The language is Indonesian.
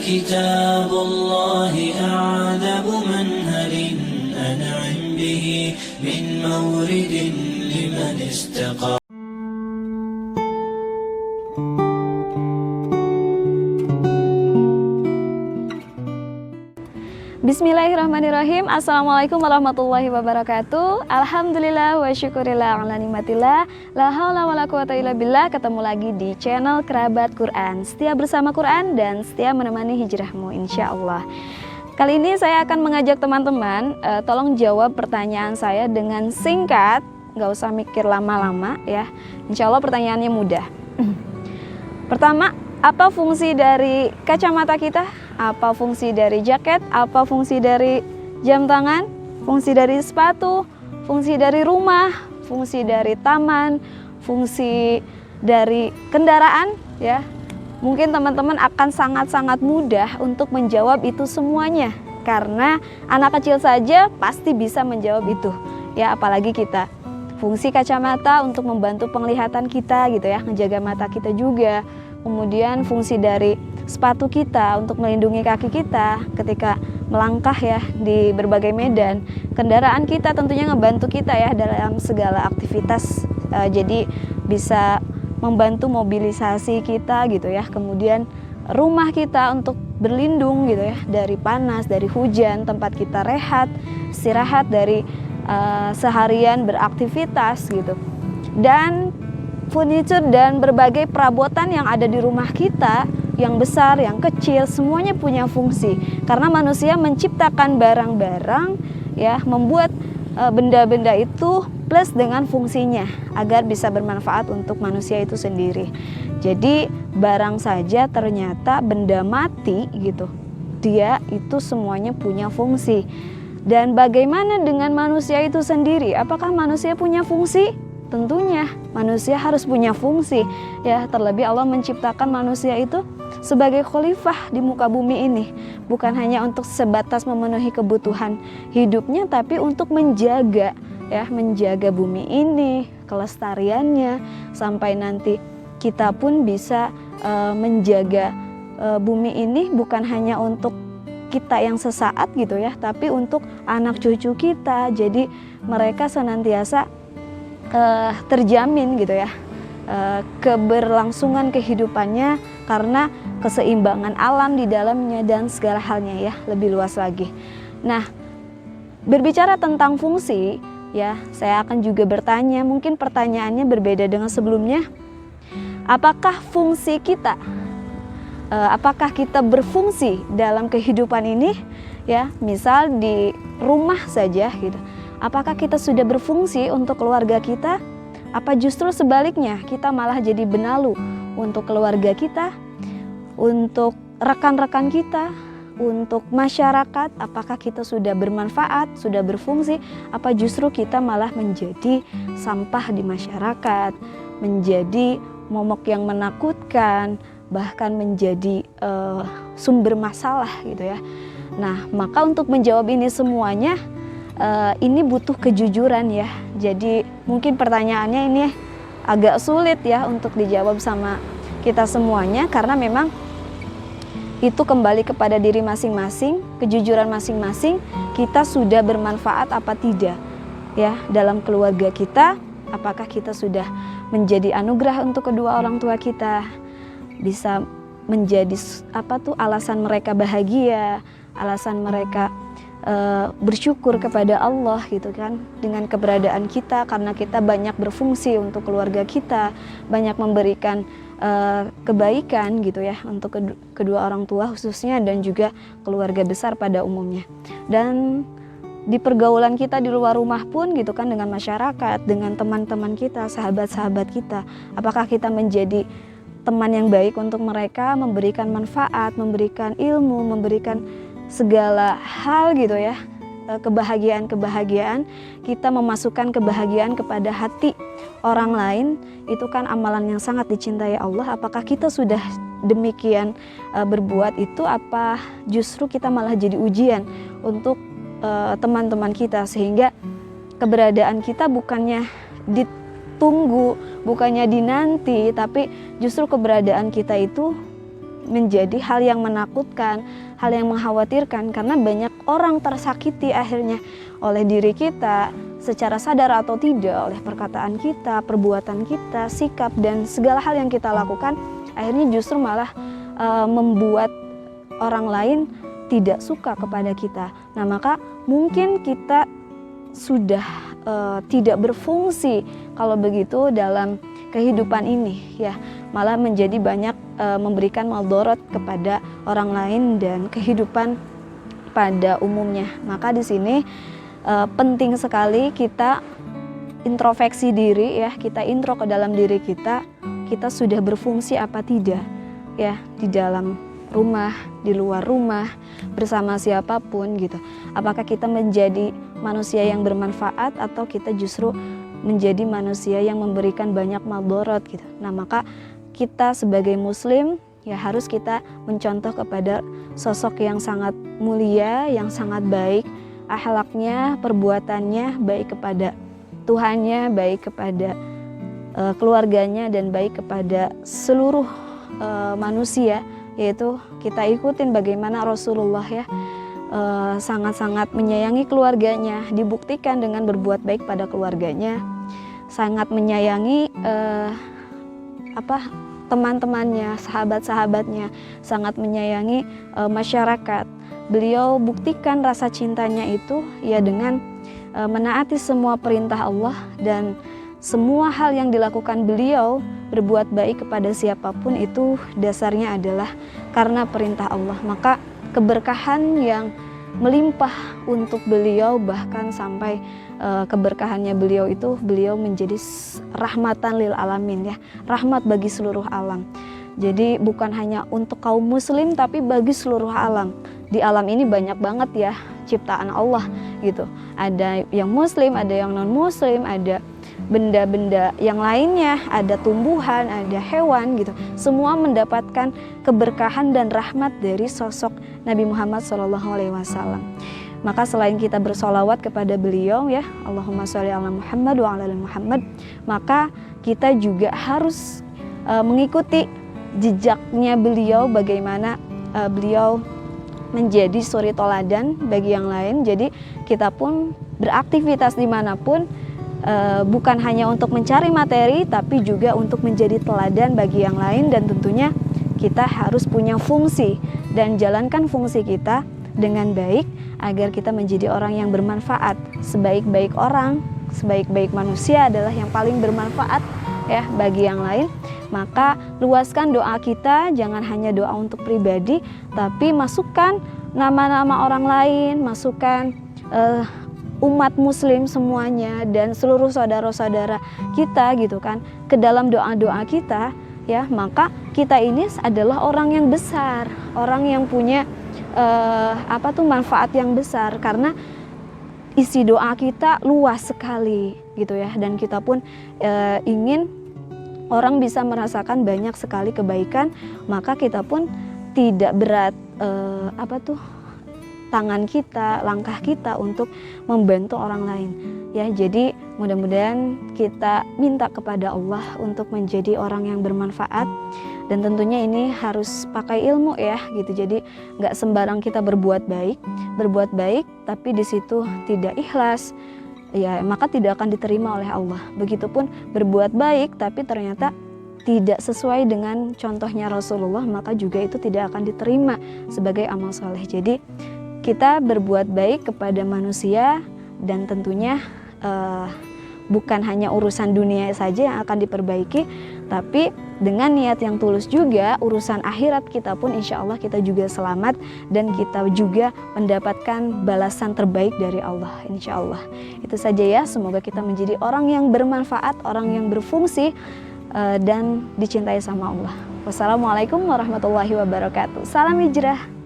كتاب الله أعذب منهل أنعم به من مورد لمن استقى. Bismillahirrahmanirrahim. Assalamualaikum warahmatullahi wabarakatuh. Alhamdulillah wa syukurillah ala nikmatillah. La haula wala quwata illa billah. Ketemu lagi di channel Kerabat Quran. Setia bersama Quran dan setia menemani hijrahmu insyaallah. Kali ini saya akan mengajak teman-teman tolong jawab pertanyaan saya dengan singkat, nggak usah mikir lama-lama ya. Insyaallah pertanyaannya mudah. Pertama, apa fungsi dari kacamata kita? Apa fungsi dari jaket? Apa fungsi dari jam tangan? Fungsi dari sepatu? Fungsi dari rumah? Fungsi dari taman? Fungsi dari kendaraan? Ya, mungkin teman-teman akan sangat-sangat mudah untuk menjawab itu semuanya, karena anak kecil saja pasti bisa menjawab itu. Ya, apalagi kita. Fungsi kacamata untuk membantu penglihatan kita gitu ya, menjaga mata kita juga. Kemudian fungsi dari sepatu kita untuk melindungi kaki kita ketika melangkah ya di berbagai medan. Kendaraan kita tentunya ngebantu kita ya dalam segala aktivitas, jadi bisa membantu mobilisasi kita gitu ya. Kemudian rumah kita untuk berlindung gitu ya dari panas, dari hujan, tempat kita rehat, istirahat dari seharian beraktivitas gitu. Dan furniture dan berbagai perabotan yang ada di rumah kita, yang besar, yang kecil, semuanya punya fungsi. Karena manusia menciptakan barang-barang ya, membuat benda-benda itu plus dengan fungsinya agar bisa bermanfaat untuk manusia itu sendiri. Jadi barang saja ternyata benda mati gitu, dia itu semuanya punya fungsi. Dan bagaimana dengan manusia itu sendiri? Apakah manusia punya fungsi? Tentunya manusia harus punya fungsi ya, terlebih Allah menciptakan manusia itu sebagai khalifah di muka bumi ini, bukan hanya untuk sebatas memenuhi kebutuhan hidupnya, tapi untuk menjaga ya, menjaga bumi ini, kelestariannya, sampai nanti kita pun bisa menjaga bumi ini bukan hanya untuk kita yang sesaat gitu ya, tapi untuk anak cucu kita. Jadi mereka senantiasa terjamin gitu ya, keberlangsungan kehidupannya karena keseimbangan alam di dalamnya dan segala halnya ya, lebih luas lagi. Nah, berbicara tentang fungsi ya, saya akan juga bertanya, mungkin pertanyaannya berbeda dengan sebelumnya. Apakah fungsi kita, apakah kita berfungsi dalam kehidupan ini ya, misal di rumah saja gitu. Apakah kita sudah berfungsi untuk keluarga kita? Apa justru sebaliknya kita malah jadi benalu untuk keluarga kita, untuk rekan-rekan kita, untuk masyarakat? Apakah kita sudah bermanfaat, sudah berfungsi? Apa justru kita malah menjadi sampah di masyarakat, menjadi momok yang menakutkan, bahkan menjadi sumber masalah gitu ya. Nah, maka untuk menjawab ini semuanya, ini butuh kejujuran ya. Jadi mungkin pertanyaannya ini agak sulit ya untuk dijawab sama kita semuanya, karena memang itu kembali kepada diri masing-masing, kejujuran masing-masing. Kita sudah bermanfaat apa tidak ya dalam keluarga kita? Apakah kita sudah menjadi anugerah untuk kedua orang tua kita, bisa menjadi alasan mereka bahagia, alasan mereka bersyukur kepada Allah gitu kan, dengan keberadaan kita, karena kita banyak berfungsi untuk keluarga kita, banyak memberikan kebaikan gitu ya untuk kedua orang tua khususnya, dan juga keluarga besar pada umumnya. Dan di pergaulan kita di luar rumah pun gitu kan, dengan masyarakat, dengan teman-teman kita, sahabat-sahabat kita, apakah kita menjadi teman yang baik untuk mereka, memberikan manfaat, memberikan ilmu, memberikan segala hal gitu ya, kebahagiaan-kebahagiaan, kita memasukkan kebahagiaan kepada hati orang lain, itu kan amalan yang sangat dicintai Allah. Apakah kita sudah demikian berbuat itu, apa justru kita malah jadi ujian untuk teman-teman kita, sehingga keberadaan kita bukannya ditunggu, bukannya dinanti, tapi justru keberadaan kita itu menjadi hal yang menakutkan, hal yang mengkhawatirkan, karena banyak orang tersakiti akhirnya oleh diri kita secara sadar atau tidak, oleh perkataan kita, perbuatan kita, sikap, dan segala hal yang kita lakukan akhirnya justru malah membuat orang lain tidak suka kepada kita. Nah, maka mungkin kita sudah tidak berfungsi kalau begitu dalam kehidupan ini, ya, malah menjadi banyak memberikan maldorot kepada orang lain dan kehidupan pada umumnya. Maka di sini penting sekali kita introspeksi diri, ya, kita intro ke dalam diri kita sudah berfungsi apa tidak, ya, di dalam rumah, di luar rumah, bersama siapapun gitu. Apakah kita menjadi manusia yang bermanfaat atau kita justru menjadi manusia yang memberikan banyak maldorot gitu. Nah, maka kita sebagai muslim ya harus kita mencontoh kepada sosok yang sangat mulia, yang sangat baik akhlaknya, perbuatannya, baik kepada Tuhannya, baik kepada keluarganya, dan baik kepada seluruh manusia, yaitu kita ikutin bagaimana Rasulullah ya sangat-sangat menyayangi keluarganya, dibuktikan dengan berbuat baik pada keluarganya, sangat menyayangi teman-temannya, sahabat-sahabatnya, sangat menyayangi masyarakat. Beliau buktikan rasa cintanya itu ya dengan menaati semua perintah Allah, dan semua hal yang dilakukan beliau berbuat baik kepada siapapun itu dasarnya adalah karena perintah Allah. Maka keberkahan yang melimpah untuk beliau, bahkan sampai keberkahannya beliau itu beliau menjadi rahmatan lil alamin, ya, rahmat bagi seluruh alam. Jadi bukan hanya untuk kaum muslim tapi bagi seluruh alam. Di alam ini banyak banget ya ciptaan Allah gitu. Ada yang muslim, ada yang non muslim, ada benda-benda yang lainnya, ada tumbuhan, ada hewan gitu. Semua mendapatkan keberkahan dan rahmat dari sosok Nabi Muhammad SAW. Maka selain kita bersolawat kepada beliau ya, Allahumma sholli ala Muhammad wa ala ali Muhammad, maka kita juga harus mengikuti jejaknya beliau, bagaimana beliau menjadi suri toladan bagi yang lain. Jadi kita pun beraktivitas dimanapun bukan hanya untuk mencari materi, tapi juga untuk menjadi teladan bagi yang lain. Dan tentunya kita harus punya fungsi dan jalankan fungsi kita dengan baik agar kita menjadi orang yang bermanfaat. Sebaik-baik orang, sebaik-baik manusia adalah yang paling bermanfaat ya bagi yang lain. Maka luaskan doa kita, jangan hanya doa untuk pribadi, tapi masukkan nama-nama orang lain, masukkan umat muslim semuanya dan seluruh saudara-saudara kita gitu kan ke dalam doa-doa kita ya. Maka kita ini adalah orang yang besar, orang yang punya manfaat yang besar, karena isi doa kita luas sekali gitu ya. Dan kita pun ingin orang bisa merasakan banyak sekali kebaikan, maka kita pun tidak berat tangan kita, langkah kita untuk membantu orang lain ya. Jadi mudah-mudahan kita minta kepada Allah untuk menjadi orang yang bermanfaat, dan tentunya ini harus pakai ilmu ya gitu. Jadi nggak sembarang kita berbuat baik tapi di situ tidak ikhlas ya, maka tidak akan diterima oleh Allah. Begitupun berbuat baik tapi ternyata tidak sesuai dengan contohnya Rasulullah, maka juga itu tidak akan diterima sebagai amal soleh. Jadi kita berbuat baik kepada manusia, dan tentunya bukan hanya urusan dunia saja yang akan diperbaiki, tapi dengan niat yang tulus juga urusan akhirat kita pun insya Allah kita juga selamat, dan kita juga mendapatkan balasan terbaik dari Allah insya Allah. Itu saja ya, semoga kita menjadi orang yang bermanfaat, orang yang berfungsi dan dicintai sama Allah. Wassalamualaikum warahmatullahi wabarakatuh. Salam hijrah.